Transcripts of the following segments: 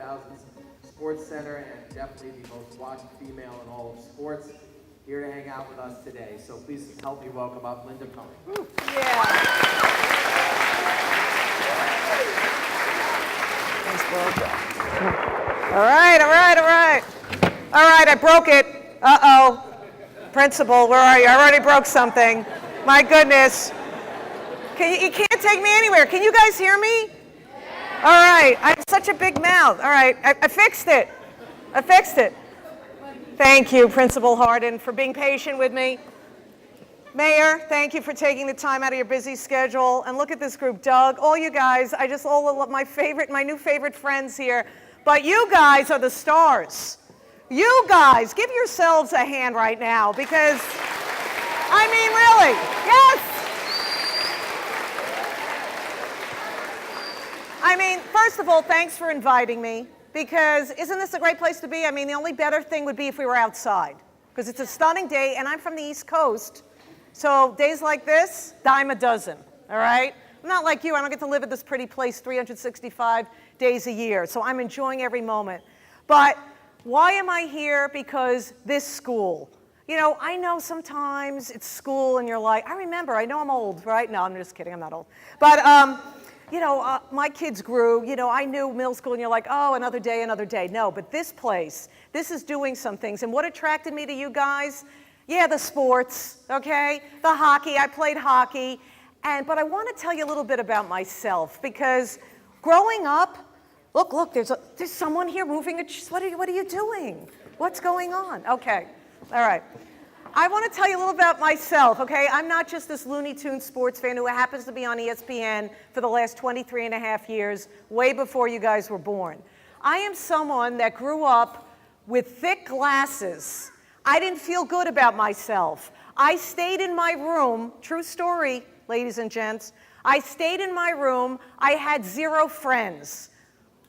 2000s sports center and definitely the most watched female in all of sports, here to hang out with us today. So please help me welcome up Linda Cohn. Yeah. Thanks, Bob. All right. All right, I broke it. Uh-oh. Principal, where are you? I already broke something. My goodness. You can't take me anywhere. Can you guys hear me? All right. I have such a big mouth. All right. I fixed it. Thank you, Principal Harden, for being patient with me. Mayor, thank you for taking the time out of your busy schedule. And look at this group. Doug, all you guys, all love my new favorite friends here. But you guys are the stars. You guys, give yourselves a hand right now because, I mean, really, yes. I mean, first of all, thanks for inviting me because isn't this a great place to be? I mean, the only better thing would be if we were outside because it's a stunning day and I'm from the East Coast. So days like this, dime a dozen, all right? I'm not like you, I don't get to live at this pretty place 365 days a year, so I'm enjoying every moment. But why am I here? Because this school. You know, I know sometimes it's school and you're like, I know I'm old, right? No, I'm just kidding, I'm not old. But, my kids grew, I knew middle school and you're like, oh, another day. No, but this place, this is doing some things. And what attracted me to you guys? Yeah, the sports, okay? The hockey, I played hockey. But I want to tell you a little bit about myself because growing up, look, there's someone here moving what are you doing? What's going on? Okay, all right. I want to tell you a little about myself, okay? I'm not just this Looney Tunes sports fan who happens to be on ESPN for the last 23 and a half years, way before you guys were born. I am someone that grew up with thick glasses. I didn't feel good about myself. I stayed in my room, true story, ladies and gents. I stayed in my room. I had 0 friends.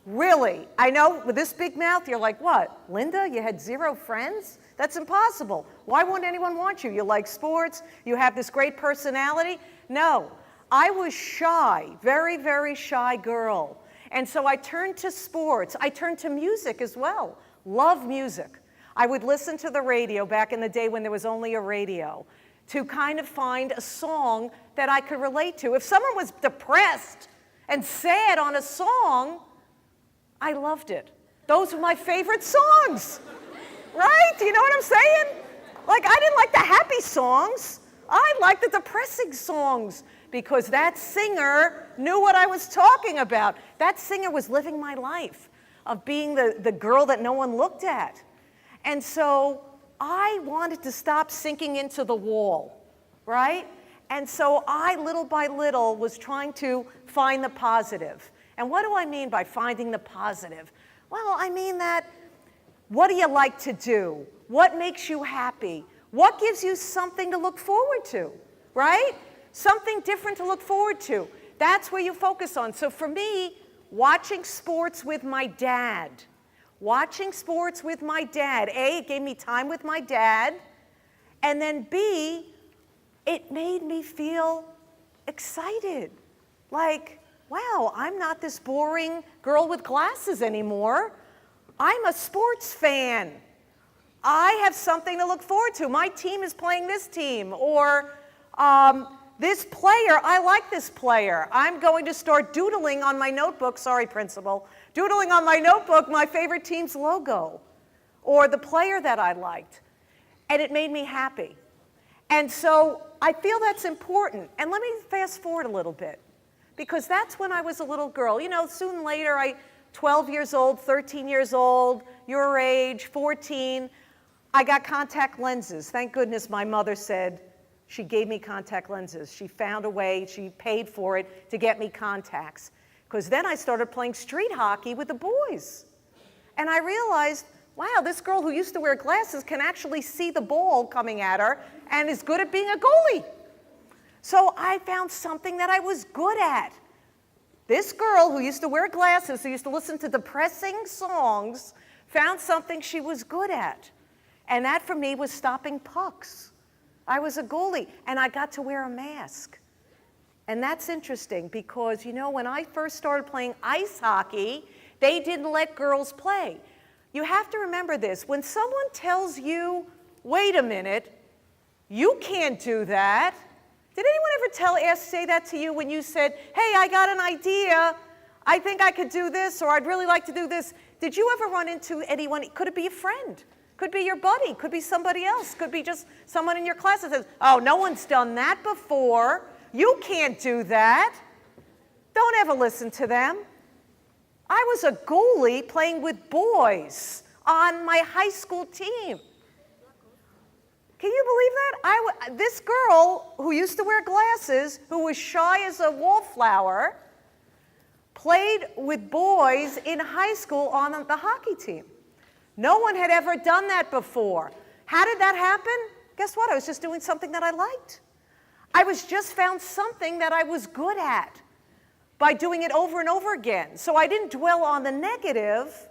Really, I know with this big mouth, you're like, what, Linda, you had 0 friends? That's impossible. Why wouldn't anyone want you? You like sports, you have this great personality. No, I was shy, very, very shy girl. And so I turned to sports. I turned to music as well. Love music. I would listen to the radio back in the day when there was only a radio to kind of find a song that I could relate to. If someone was depressed and sad on a song, I loved it. Those were my favorite songs, right? Do you know what I'm saying? Like, I didn't like the happy songs. I liked the depressing songs because that singer knew what I was talking about. That singer was living my life of being the girl that no one looked at. And so I wanted to stop sinking into the wall, right? And so I, little by little, was trying to find the positive. And what do I mean by finding the positive? Well, I mean that, what do you like to do? What makes you happy? What gives you something to look forward to, right? Something different to look forward to. That's where you focus on. So for me, watching sports with my dad. Watching sports with my dad. A, it gave me time with my dad. And then B, it made me feel excited. Like, wow, I'm not this boring girl with glasses anymore. I'm a sports fan. I have something to look forward to. My team is playing this team, or this player, I like this player. I'm going to start doodling on my notebook, sorry, Principal, doodling on my notebook my favorite team's logo, or the player that I liked. And it made me happy. And so I feel that's important. And let me fast forward a little bit. Because that's when I was a little girl. You know, soon later, 12 years old, 13 years old, your age, 14, I got contact lenses. Thank goodness my mother said she gave me contact lenses. She found a way, she paid for it to get me contacts. Because then I started playing street hockey with the boys. And I realized, wow, this girl who used to wear glasses can actually see the ball coming at her and is good at being a goalie. So I found something that I was good at. This girl who used to wear glasses, who used to listen to depressing songs, found something she was good at. And that for me was stopping pucks. I was a goalie and I got to wear a mask. And that's interesting because, you know, when I first started playing ice hockey, They didn't let girls play. You have to remember this. When someone tells you, wait a minute, you can't do that. Did anyone ever say that to you when you said, hey, I got an idea. I think I could do this, or I'd really like to do this. Did you ever run into anyone? Could it be a friend? Could be your buddy. Could be somebody else. Could be just someone in your class that says, oh, no one's done that before. You can't do that. Don't ever listen to them. I was a goalie playing with boys on my high school team. Can you believe that? This girl who used to wear glasses, who was shy as a wallflower, played with boys in high school on the hockey team. No one had ever done that before. How did that happen? Guess what? I was just doing something that I liked. I was just found something that I was good at by doing it over and over again. So I didn't dwell on the negative.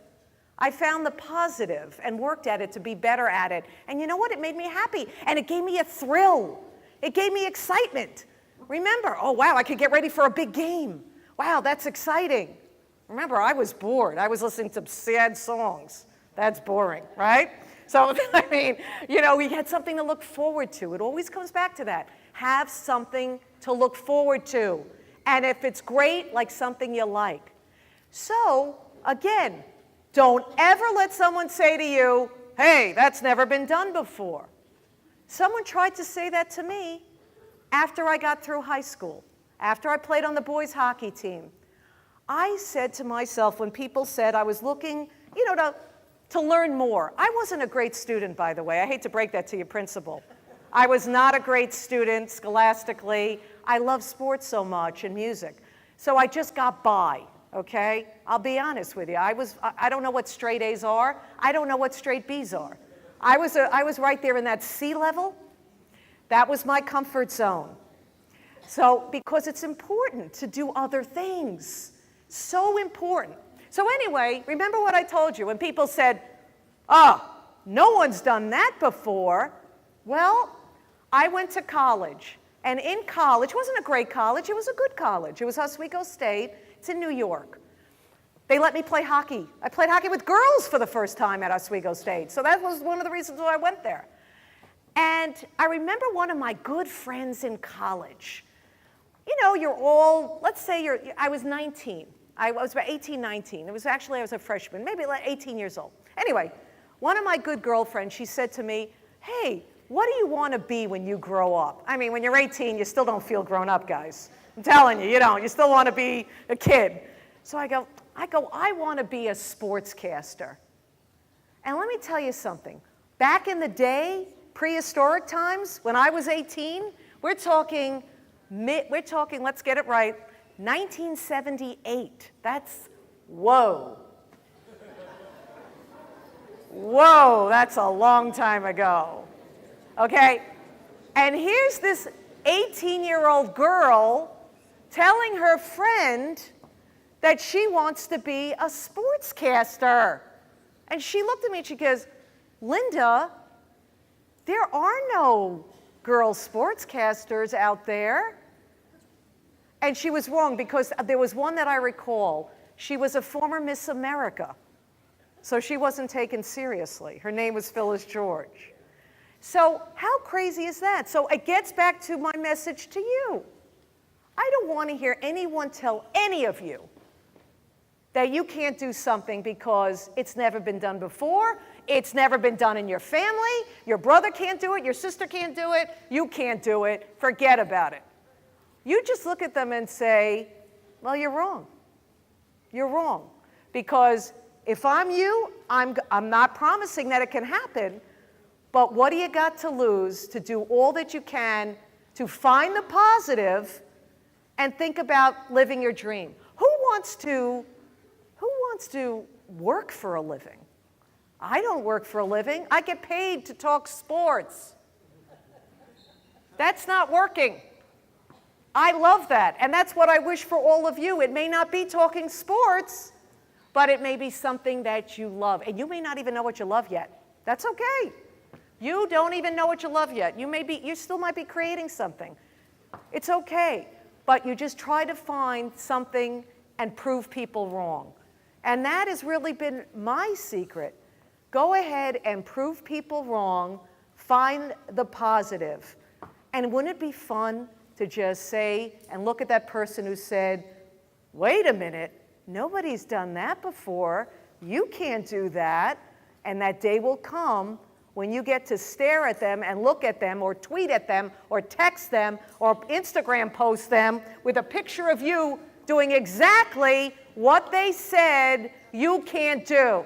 I found the positive and worked at it to be better at it. And you know what? It made me happy. And it gave me a thrill. It gave me excitement. Remember, oh, wow, I could get ready for a big game. Wow, that's exciting. Remember, I was bored. I was listening to sad songs. That's boring, right? So, I mean, you know, we had something to look forward to. It always comes back to that. Have something to look forward to. And if it's great, like something you like. So, again, don't ever let someone say to you, hey, that's never been done before. Someone tried to say that to me after I got through high school, after I played on the boys' hockey team. I said to myself, when people said I was looking, you know, to learn more. I wasn't a great student, by the way. I hate to break that to you, principal. I was not a great student scholastically. I love sports so much and music. So I just got by, okay? I'll be honest with you. I don't know what straight A's are. I don't know what straight B's are. I was right there in that C level. That was my comfort zone. So, because it's important to do other things. So important. So anyway, remember what I told you when people said, oh, no one's done that before. Well, I went to college. And in college, it wasn't a great college, it was a good college. It was Oswego State. It's in New York. They let me play hockey. I played hockey with girls for the first time at Oswego State. So that was one of the reasons why I went there. And I remember one of my good friends in college. You know, you're all, let's say I was 19. I was about 18, 19. I was a freshman, maybe like 18 years old. Anyway, one of my good girlfriends, she said to me, hey, what do you want to be when you grow up? I mean, when you're 18, you still don't feel grown up, guys. I'm telling you, you don't. You still want to be a kid. So I go, I want to be a sportscaster. And let me tell you something. Back in the day, prehistoric times, when I was 18, we're talking, let's get it right, 1978. That's, whoa. Whoa, that's a long time ago. Okay? And here's this 18-year-old girl telling her friend that she wants to be a sportscaster. And she looked at me and she goes, Linda, there are no girl sportscasters out there. And she was wrong because there was one that I recall. She was a former Miss America. So she wasn't taken seriously. Her name was Phyllis George. So how crazy is that? So it gets back to my message to you. I don't want to hear anyone tell any of you that you can't do something because it's never been done before, it's never been done in your family, your brother can't do it, your sister can't do it, you can't do it, forget about it. You just look at them and say, well, you're wrong. You're wrong. Because if I'm you, I'm not promising that it can happen, but what do you got to lose to do all that you can to find the positive and think about living your dream? Who wants to work for a living? I don't work for a living. I get paid to talk sports. That's not working. I love that, and that's what I wish for all of you. It may not be talking sports, but it may be something that you love, and you may not even know what you love yet. That's okay. You don't even know what you love yet. You still might be creating something. It's okay, but you just try to find something and prove people wrong. And that has really been my secret. Go ahead and prove people wrong, find the positive. And wouldn't it be fun to just say and look at that person who said, wait a minute, nobody's done that before. You can't do that. And that day will come when you get to stare at them and look at them or tweet at them or text them or Instagram post them with a picture of you doing exactly what they said you can't do.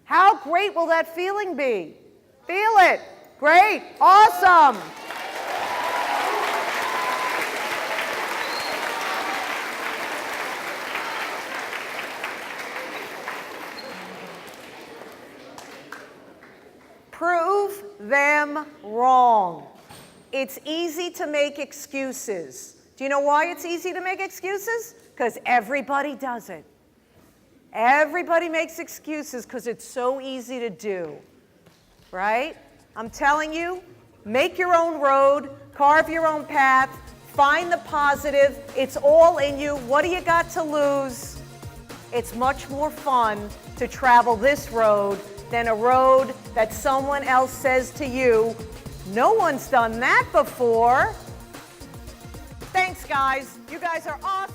How great will that feeling be? Feel it. Great. Awesome. Prove them wrong. It's easy to make excuses. Do you know why it's easy to make excuses? Because everybody does it. Everybody makes excuses because it's so easy to do, right? I'm telling you, make your own road, carve your own path, find the positive. It's all in you. What do you got to lose? It's much more fun to travel this road than a road that someone else says to you, no one's done that before. Thanks, guys. You guys are awesome.